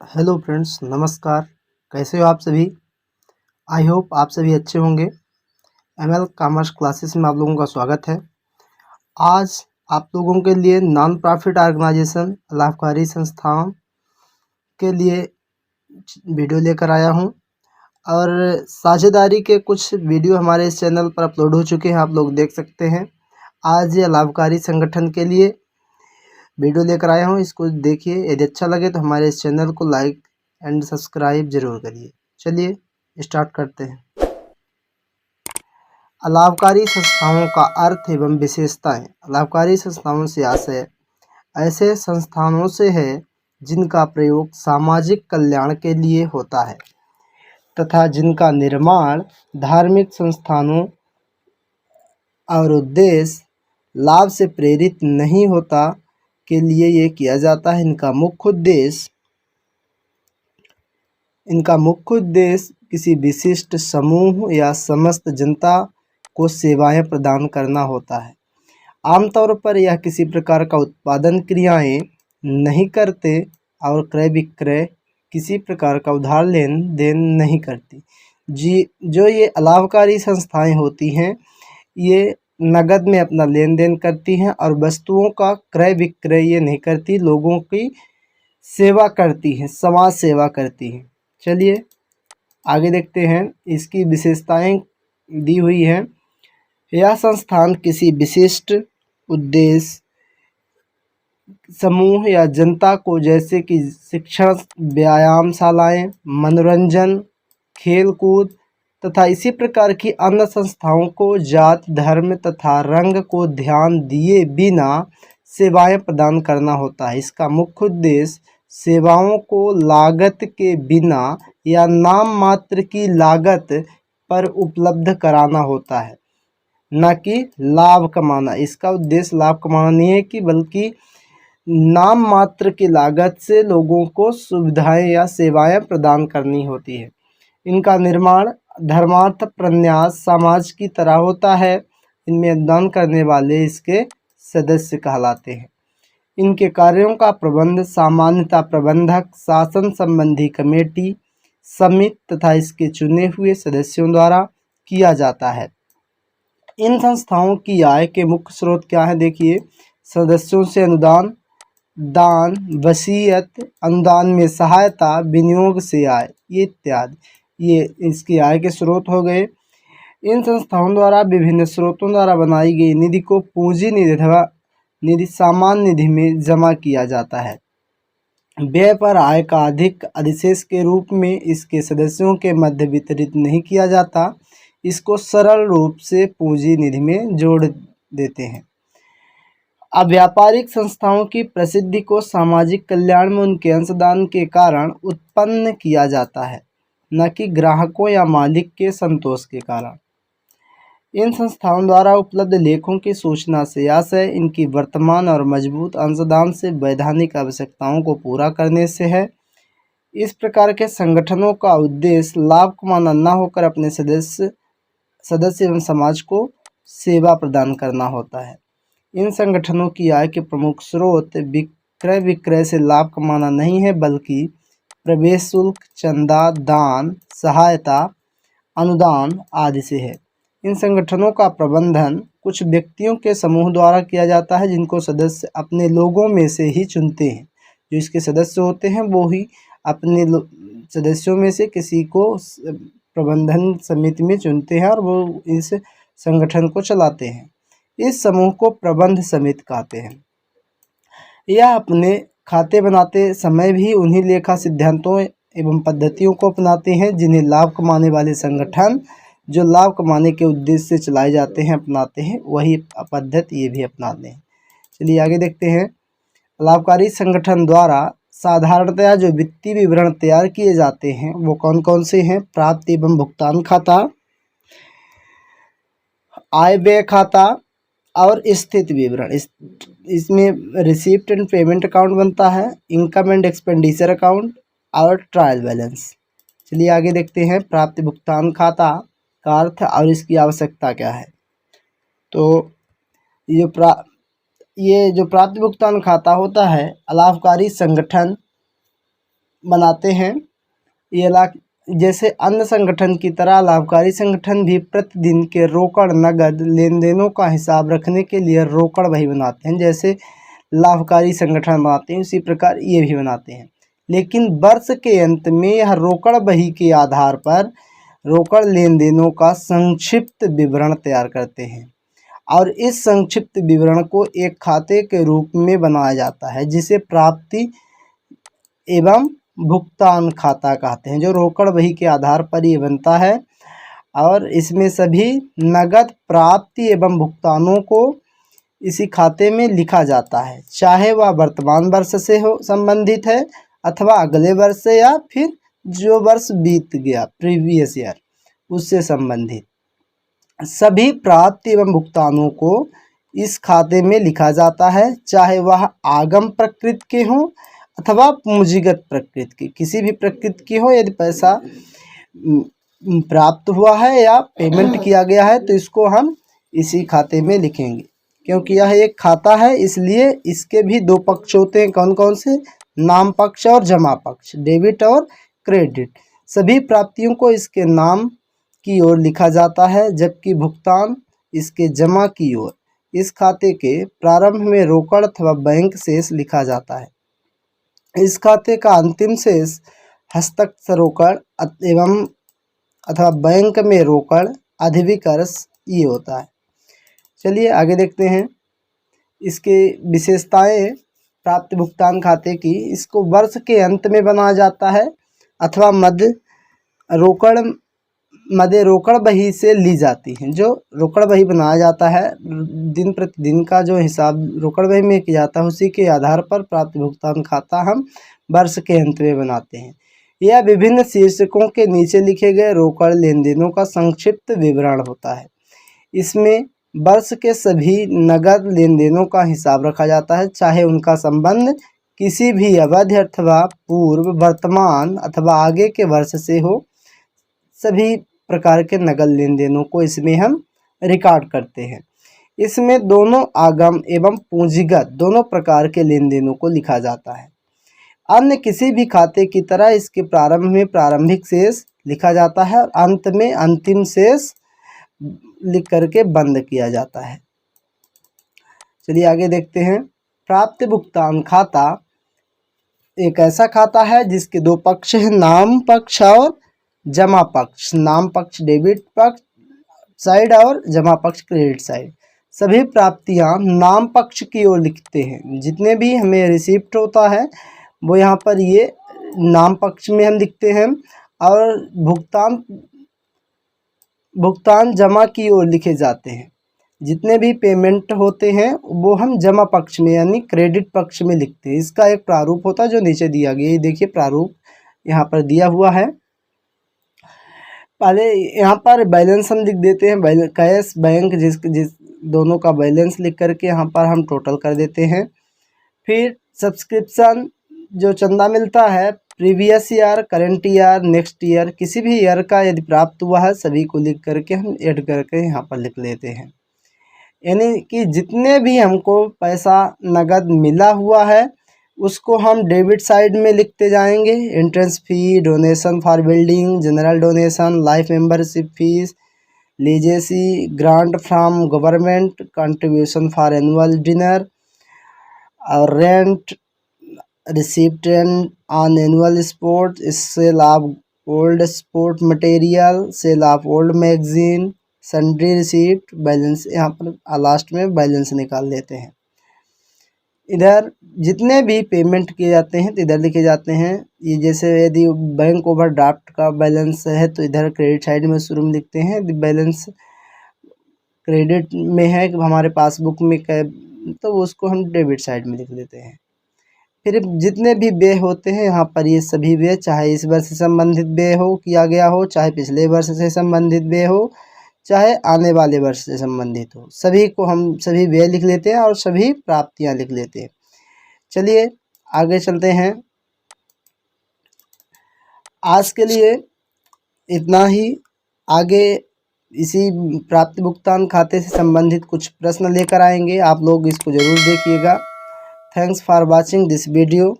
Hello friends, नमस्कार। कैसे हो आप सभी? आई होप आप सभी अच्छे होंगे। एमएल कॉमर्स क्लासेस में आप लोगों का स्वागत है। आज आप लोगों के लिए नॉन प्रॉफिट ऑर्गेनाइजेशन लाभकारी संस्थाओं के लिए वीडियो लेकर आया हूं और साझेदारी के कुछ वीडियो हमारे इस चैनल पर अपलोड हो चुके हैं, आप लोग देख सकते हैं। आज ये लाभकारी संगठन के लिए वीडियो लेकर आया हूं, इसको देखिए। यदि अच्छा लगे तो हमारे इस चैनल को लाइक एंड सब्सक्राइब जरूर करिए। चलिए स्टार्ट करते हैं। लाभकारी संस्थाओं का अर्थ एवं विशेषताएं। लाभकारी संस्थाओं से आशय ऐसे संस्थानों से है जिनका प्रयोग सामाजिक कल्याण के लिए होता है तथा जिनका निर्माण धार्मिक संस्थानों और उद्देश्य लाभ से प्रेरित नहीं होता के लिए ये किया जाता है। इनका मुख्य उद्देश्य किसी विशिष्ट समूह या समस्त जनता को सेवाएं प्रदान करना होता है। आमतौर पर यह किसी प्रकार का उत्पादन क्रियाएं नहीं करते और क्रय विक्रय किसी प्रकार का उधार लेन देन नहीं करती। जो ये अलाभकारी संस्थाएं होती हैं, ये नगद में अपना लेन देन करती हैं और वस्तुओं का क्रय विक्रय ये नहीं करती, लोगों की सेवा करती हैं, समाज सेवा करती हैं। चलिए आगे देखते हैं। इसकी विशेषताएं दी हुई हैं। यह संस्थान किसी विशिष्ट उद्देश्य समूह या जनता को, जैसे कि शिक्षण, व्यायामशालाएं, मनोरंजन, खेल कूद तथा इसी प्रकार की अन्य संस्थाओं को जाति धर्म तथा रंग को ध्यान दिए बिना सेवाएं प्रदान करना होता है। इसका मुख्य उद्देश्य सेवाओं को लागत के बिना या नाम मात्र की लागत पर उपलब्ध कराना होता है, न कि लाभ कमाना। इसका उद्देश्य लाभ कमाना नहीं है कि बल्कि नाम मात्र की लागत से लोगों को सुविधाएं या सेवाएं प्रदान करनी होती है। इनका निर्माण धर्मार्थ प्रन्यास समाज की तरह होता है। इनमें योगदान करने वाले इसके सदस्य कहलाते हैं। इनके कार्यों का प्रबंध सामान्यतः प्रबंधक, शासन संबंधी कमेटी, समिति तथा इसके चुने हुए सदस्यों द्वारा किया जाता है। इन संस्थाओं की आय के मुख्य स्रोत क्या है? देखिए, सदस्यों से अनुदान, दान, वसीयत, अनुदान में सहायता, विनियोग से आय, ये इत्यादि, ये इसकी आय के स्रोत हो गए। इन संस्थाओं द्वारा विभिन्न स्रोतों द्वारा बनाई गई निधि को पूंजी निधि अथवा निधि सामान्य निधि में जमा किया जाता है। व्यय पर आय का अधिक अधिशेष के रूप में इसके सदस्यों के मध्य वितरित नहीं किया जाता, इसको सरल रूप से पूंजी निधि में जोड़ देते हैं। अब व्यापारिक संस्थाओं की प्रसिद्धि को सामाजिक कल्याण में उनके अंशदान के कारण उत्पन्न किया जाता है, न कि ग्राहकों या मालिक के संतोष के कारण। इन संस्थाओं द्वारा उपलब्ध लेखों की सूचना से आशय इनकी वर्तमान और मजबूत अंशदान से वैधानिक आवश्यकताओं को पूरा करने से है। इस प्रकार के संगठनों का उद्देश्य लाभ कमाना न होकर अपने सदस्य एवं समाज को सेवा प्रदान करना होता है। इन संगठनों की आय के प्रमुख स्रोत क्रय विक्रय से लाभ कमाना नहीं है, बल्कि प्रवेश शुल्क, चंदा, दान, सहायता, अनुदान आदि से है। इन संगठनों का प्रबंधन कुछ व्यक्तियों के समूह द्वारा किया जाता है, जिनको सदस्य अपने लोगों में से ही चुनते हैं। जो इसके सदस्य होते हैं वो ही अपने सदस्यों में से किसी को प्रबंधन समिति में चुनते हैं और वो इस संगठन को चलाते हैं। इस समूह को प्रबंध समिति कहते हैं। यह अपने खाते बनाते समय भी उन्हीं लेखा सिद्धांतों एवं पद्धतियों को अपनाते हैं जिन्हें लाभ कमाने वाले संगठन, जो लाभ कमाने के उद्देश्य से चलाए जाते हैं, अपनाते हैं, वही पद्धति ये भी अपनाते हैं। चलिए आगे देखते हैं। लाभकारी संगठन द्वारा साधारणतया जो वित्तीय विवरण तैयार किए जाते हैं वो कौन कौन से हैं? प्राप्ति एवं भुगतान खाता, आय व्यय खाता और स्थिति विवरण। इसमें रिसीप्ट एंड पेमेंट अकाउंट बनता है, इनकम एंड एक्सपेंडिचर अकाउंट और ट्रायल बैलेंस। चलिए आगे देखते हैं। प्राप्ति भुगतान खाता का अर्थ और इसकी आवश्यकता क्या है। तो ये जो प्राप्ति भुगतान खाता होता है, अलाभकारी संगठन बनाते हैं। ये जैसे अन्य संगठन की तरह लाभकारी संगठन भी प्रतिदिन के रोकड़ नगद लेन देनों का हिसाब रखने के लिए रोकड़ बही बनाते हैं। जैसे लाभकारी संगठन बनाते हैं उसी प्रकार ये भी बनाते हैं, लेकिन वर्ष के अंत में यह रोकड़ बही के आधार पर रोकड़ लेन देनों का संक्षिप्त विवरण तैयार करते हैं और इस संक्षिप्त विवरण को एक खाते के रूप में बनाया जाता है जिसे प्राप्ति एवं भुगतान खाता कहते हैं, जो रोकड़ बही के आधार पर ये बनता है। और इसमें सभी नगद प्राप्ति एवं भुगतानों को इसी खाते में लिखा जाता है, चाहे वह वर्तमान वर्ष से हो संबंधित है अथवा अगले वर्ष से या फिर जो वर्ष बीत गया प्रीवियस ईयर उससे संबंधित। सभी प्राप्ति एवं भुगतानों को इस खाते में लिखा जाता है, चाहे वह आगम प्रकृति के हों अथवा पूंजीगत प्रकृति की, किसी भी प्रकृति की हो। यदि पैसा प्राप्त हुआ है या पेमेंट किया गया है तो इसको हम इसी खाते में लिखेंगे, क्योंकि यह एक खाता है इसलिए इसके भी दो पक्ष होते हैं। कौन कौन से? नाम पक्ष और जमा पक्ष, डेबिट और क्रेडिट। सभी प्राप्तियों को इसके नाम की ओर लिखा जाता है जबकि भुगतान इसके जमा की ओर। इस खाते के प्रारंभ में रोकड़ अथवा बैंक शेष लिखा जाता है। इस खाते का अंतिम शेष हस्ताक्षर रोकड़ एवं अथवा बैंक में रोकड़ अधिविकर्ष ये होता है। चलिए आगे देखते हैं इसके विशेषताएं प्राप्ति भुगतान खाते की। इसको वर्ष के अंत में बनाया जाता है अथवा मध्य रोकड़ बही से ली जाती है। जो रोकड़ बही बनाया जाता है दिन प्रतिदिन का जो हिसाब रोकड़ बही में किया जाता है उसी के आधार पर प्राप्ति भुगतान खाता हम वर्ष के अंत में बनाते हैं। यह विभिन्न शीर्षकों के नीचे लिखे गए रोकड़ लेन देनों का संक्षिप्त विवरण होता है। इसमें वर्ष के सभी नगद लेन देनों का हिसाब रखा जाता है, चाहे उनका संबंध किसी भी अवधि अथवा पूर्व, वर्तमान अथवा आगे के वर्ष से हो। सभी प्रकार के नगद लेन देनों को इसमें हम रिकॉर्ड करते हैं। इसमें दोनों आगम एवं पूंजीगत दोनों प्रकार के लेन देनों को लिखा जाता है। अन्य किसी भी खाते की तरह इसके प्रारंभ में प्रारंभिक शेष लिखा जाता है और अंत में अंतिम शेष लिख करके बंद किया जाता है। चलिए आगे देखते हैं। प्राप्ति भुगतान खाता एक ऐसा खाता है जिसके दो पक्ष हैं, नाम पक्ष और जमा पक्ष। नाम पक्ष डेबिट पक्ष साइड और जमा पक्ष क्रेडिट साइड। सभी प्राप्तियां नाम पक्ष की ओर लिखते हैं। जितने भी हमें रिसिप्ट होता है वो यहाँ पर ये नाम पक्ष में हम लिखते हैं और भुगतान जमा की ओर लिखे जाते हैं। जितने भी पेमेंट होते हैं वो हम जमा पक्ष में यानी क्रेडिट पक्ष में लिखते हैं। इसका एक प्रारूप होता है जो नीचे दिया गया है। देखिए प्रारूप यहाँ पर दिया हुआ है। पहले यहाँ पर बैलेंस हम लिख देते हैं, कैश बैंक जिस दोनों का बैलेंस लिख करके यहाँ पर हम टोटल कर देते हैं। फिर सब्सक्रिप्शन जो चंदा मिलता है previous year, current year, next year, किसी भी ईयर का यदि प्राप्त हुआ है सभी को लिख करके हम ऐड करके यहाँ पर लिख लेते हैं। यानी कि जितने भी हमको पैसा नगद मिला हुआ है उसको हम डेबिट साइड में लिखते जाएंगे। Entrance fee, donation for building, general donation, life membership fees, legacy, grant from government, contribution for annual dinner और rent, receipt on annual sport, sale of old sport material, sale of old magazine, sundry receipt, balance. यहाँ पर last में balance निकाल लेते हैं। इधर जितने भी पेमेंट किए जाते हैं तो इधर लिखे जाते हैं। ये जैसे यदि बैंक ओवरड्राफ्ट का बैलेंस है तो इधर क्रेडिट साइड में शुरू में लिखते हैं। यदि बैलेंस क्रेडिट में है कि हमारे पासबुक में तो उसको हम डेबिट साइड में लिख लेते हैं। फिर जितने भी व्यय होते हैं यहाँ पर ये सभी व्यय, चाहे इस वर्ष से संबंधित व्यय हो किया गया हो, चाहे पिछले वर्ष से संबंधित व्यय हो, चाहे आने वाले वर्ष से संबंधित हो, सभी को हम सभी व्यय लिख लेते हैं और सभी प्राप्तियां लिख लेते हैं। चलिए आगे चलते हैं। आज के लिए इतना ही। आगे इसी प्राप्ति भुगतान खाते से संबंधित कुछ प्रश्न लेकर आएंगे, आप लोग इसको ज़रूर देखिएगा। Thanks for watching this video.